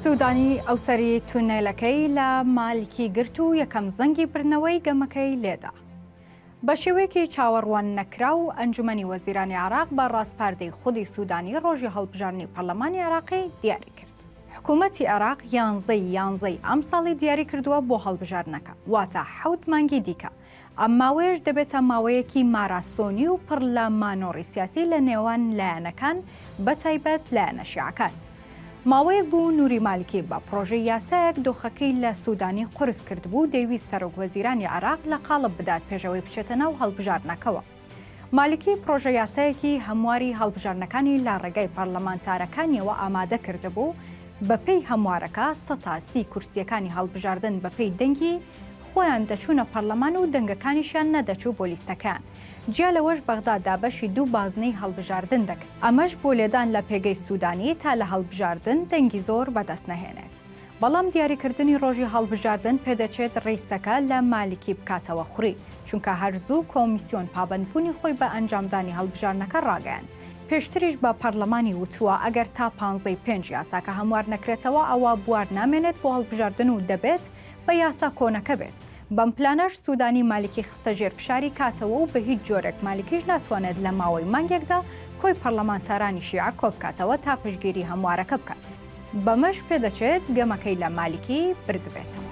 سوودانی ئەوسەری تونێلەکەی لە مالکی گرت و یەکەم زەنگی برنەوەی گەمەکەی لێدا. بە شێوەیەکی چاوەڕوان نەکرا و ئەنجومەنی وەزیرانی عێراق بە ڕاستپاردەی خودی سوودانی ڕۆژی هەڵبژاردنی پەرلەمانی عێراقی دیاری کرد. حکوومەتی عێراق یانزەی ئەم ساڵی دیاری کردووە بۆ هەڵبژاردنەکە، واتە 7 مانگی دیکە. ئەم ماوەیەش دەبێتە ماوەیەکی ماراسۆنی و پڕ لە مانۆڕی سیاسی لە نێوان لایەنەکان بەتایبەت لایەنە شیعەکان. ماوەیەک بوو نووری مالکی بە پرۆژەی یاسایەک دۆخەکەی لە سوودانی قورس کرد بوو دەیویست سەرۆکوەزیرانی عێراق لە قاڵب بدات پێشەوەی بچێتە ناو هەڵبژاردنەکەوە. مالکی پرۆژە یاسایەکی هەمواری هەڵبژاردنەکانی لە ڕێگای پەرلەمانتارەکانیەوە ئامادە کردبوو بەپێی هەموارەکە 130 کورسیەکانی هەڵبژاردن بەپێی دەنگی خۆیان دەچوونە پەرلەمان و دەنگەکانیشیان نەدەچوو بۆ لیستەکان. جیا لەوەش بەغداد دابەشی 2 بازنەی هەڵبژاردن دەکرد. ئەمەش بۆ لێدان لە پێگەی سوودانی تا لە هەڵبژاردن دەنگی زۆر بەدەست نەهێنێت. بەڵام دیاریکردنی ڕۆژی هەڵبژاردن پێدەچێت ڕیسەکە لە مالکی بکاتەوە خوڕی، چونکە هەرزوو کۆمیسیۆن پابەندبوونی خۆی بە ئەنجامدانی هەڵبژاردنەکە ڕاگەیان. پێشتریش بە پەرلەمانی وتووە ئەگەر تا 15 یاساکە هەموار نەکرێتەوە ئەوە بوار نامێنێت بۆ هەڵبژاردن و دەبێت بە یاسا کۆنەکە بێت. بەم پلانەش سوودانی مالکی خستە ژێر فشاری کاتەوە و بە هیچ جۆرێک مالکیش ناتوانێت لە ماوەی مانگێکدا کۆی پەرلەمانتارانی شیعە کۆبکاتەوە تا پشتگیری هەموارەکە بکات. بەمەش پێدەچێت گەمەکەی لە مالکی بردبێتەوە.